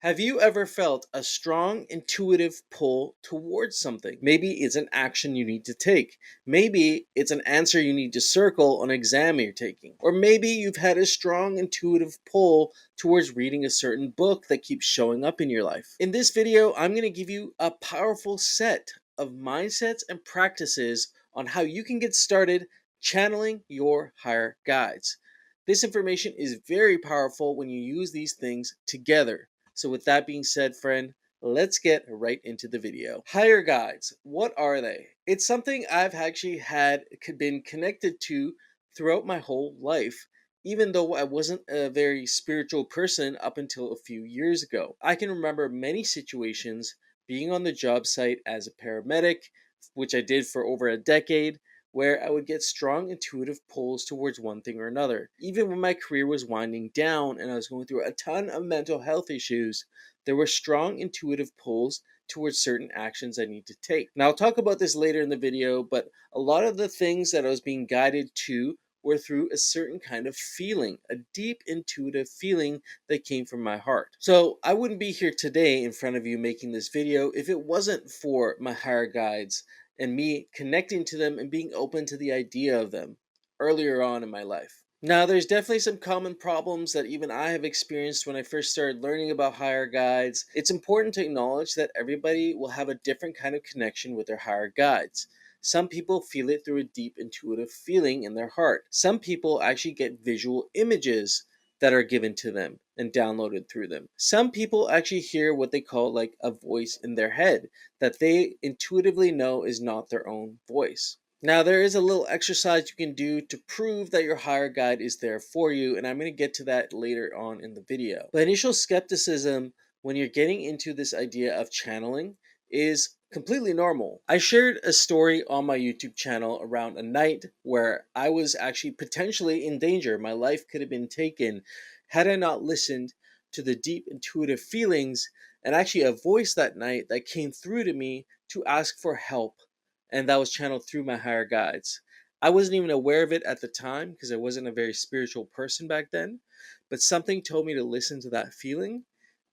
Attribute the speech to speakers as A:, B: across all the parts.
A: Have you ever felt a strong intuitive pull towards something? Maybe it's an action you need to take. Maybe it's an answer you need to circle on an exam you're taking. Or maybe you've had a strong intuitive pull towards reading a certain book that keeps showing up in your life. In this video, I'm going to give you a powerful set of mindsets and practices on how you can get started channeling your higher guides. This information is very powerful when you use these things together. So with that being said, friend, let's get right into the video. Higher guides, what are they? It's something I've actually been connected to throughout my whole life, even though I wasn't a very spiritual person up until a few years ago. I can remember many situations being on the job site as a paramedic, which I did for over a decade, where I would get strong intuitive pulls towards one thing or another. Even when my career was winding down and I was going through a ton of mental health issues, there were strong intuitive pulls towards certain actions I need to take. Now, I'll talk about this later in the video, but a lot of the things that I was being guided to were through a certain kind of feeling, a deep intuitive feeling that came from my heart. So I wouldn't be here today in front of you making this video if it wasn't for my higher guides and me connecting to them and being open to the idea of them earlier on in my life. Now, there's definitely some common problems that even I have experienced when I first started learning about higher guides. It's important to acknowledge that everybody will have a different kind of connection with their higher guides. Some people feel it through a deep intuitive feeling in their heart. Some people actually get visual images that are given to them and downloaded through them. Some people actually hear what they call like a voice in their head that they intuitively know is not their own voice. Now, there is a little exercise you can do to prove that your higher guide is there for you, and I'm going to get to that later on in the video. But initial skepticism when you're getting into this idea of channeling is completely normal. I shared a story on my YouTube channel around a night where I was actually potentially in danger. My life could have been taken had I not listened to the deep intuitive feelings and actually a voice that night that came through to me to ask for help, and that was channeled through my higher guides. I wasn't even aware of it at the time because I wasn't a very spiritual person back then, but something told me to listen to that feeling,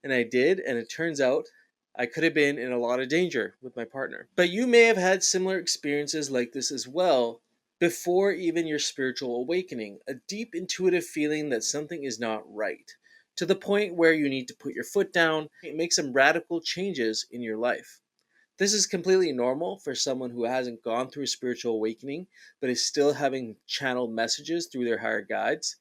A: and I did, and it turns out I could have been in a lot of danger with my partner. But you may have had similar experiences like this as well before even your spiritual awakening, a deep intuitive feeling that something is not right, to the point where you need to put your foot down and make some radical changes in your life. This is completely normal for someone who hasn't gone through a spiritual awakening but is still having channeled messages through their higher guides.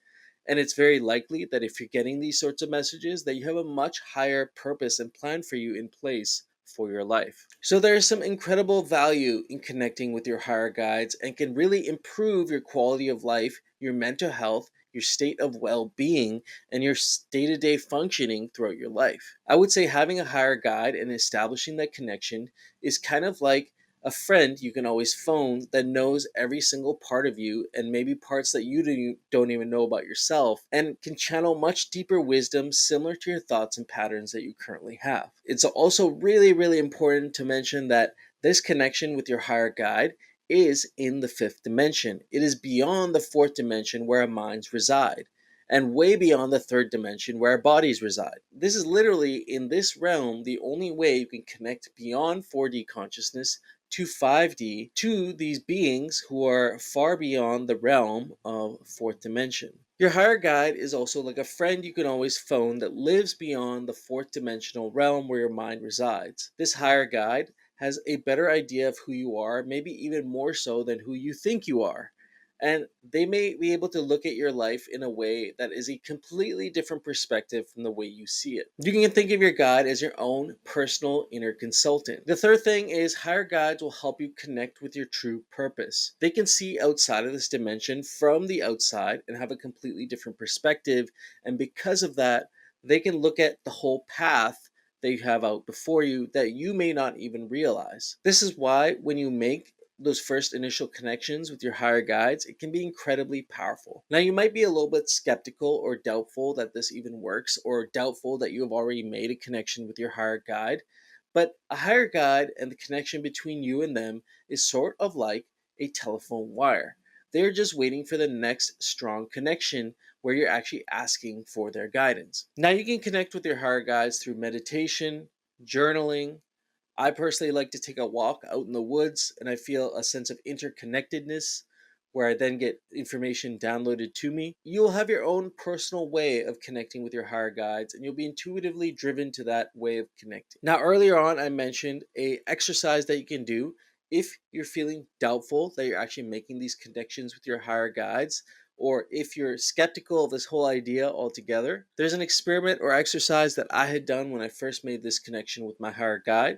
A: And it's very likely that if you're getting these sorts of messages, that you have a much higher purpose and plan for you in place for your life. So there is some incredible value in connecting with your higher guides and can really improve your quality of life, your mental health, your state of well-being, and your day-to-day functioning throughout your life. I would say having a higher guide and establishing that connection is kind of like a friend you can always phone that knows every single part of you and maybe parts that you don't even know about yourself and can channel much deeper wisdom similar to your thoughts and patterns that you currently have. It's also really, really important to mention that this connection with your higher guide is in the fifth dimension. It is beyond the fourth dimension where our minds reside, and way beyond the third dimension where our bodies reside. This is literally, in this realm, the only way you can connect beyond 4D consciousness to 5D to these beings who are far beyond the realm of fourth dimension. Your higher guide is also like a friend you can always phone that lives beyond the fourth dimensional realm where your mind resides. This higher guide has a better idea of who you are, maybe even more so than who you think you are. And they may be able to look at your life in a way that is a completely different perspective from the way you see it. You can think of your guide as your own personal inner consultant. The third thing is higher guides will help you connect with your true purpose. They can see outside of this dimension from the outside and have a completely different perspective. And because of that, they can look at the whole path that you have out before you that you may not even realize. This is why when you make those first initial connections with your higher guides, it can be incredibly powerful. Now, you might be a little bit skeptical or doubtful that this even works, or doubtful that you have already made a connection with your higher guide. But a higher guide and the connection between you and them is sort of like a telephone wire. They're just waiting for the next strong connection where you're actually asking for their guidance. Now, you can connect with your higher guides through meditation, journaling. I personally like to take a walk out in the woods, and I feel a sense of interconnectedness where I then get information downloaded to me. You'll have your own personal way of connecting with your higher guides, and you'll be intuitively driven to that way of connecting. Now, earlier on, I mentioned a exercise that you can do if you're feeling doubtful that you're actually making these connections with your higher guides, or if you're skeptical of this whole idea altogether. There's an experiment or exercise that I had done when I first made this connection with my higher guide.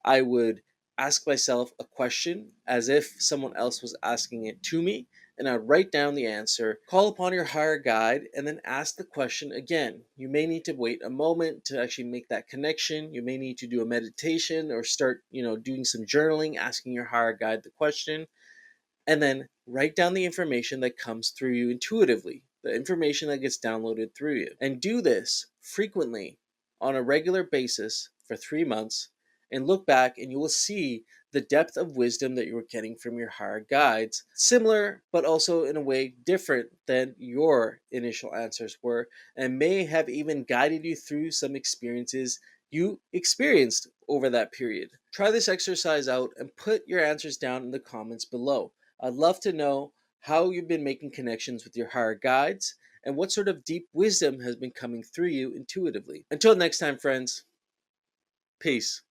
A: I would ask myself a question as if someone else was asking it to me, and I'd write down the answer, call upon your higher guide, and then ask the question again. You may need to wait a moment to actually make that connection. You may need to do a meditation or start, doing some journaling, asking your higher guide the question, and then write down the information that comes through you intuitively, the information that gets downloaded through you. And do this frequently on a regular basis for 3 months, and look back and you will see the depth of wisdom that you were getting from your higher guides, similar but also in a way different than your initial answers were, and may have even guided you through some experiences you experienced over that period. Try this exercise out and put your answers down in the comments below. I'd love to know how you've been making connections with your higher guides and what sort of deep wisdom has been coming through you intuitively. Until next time, friends, peace.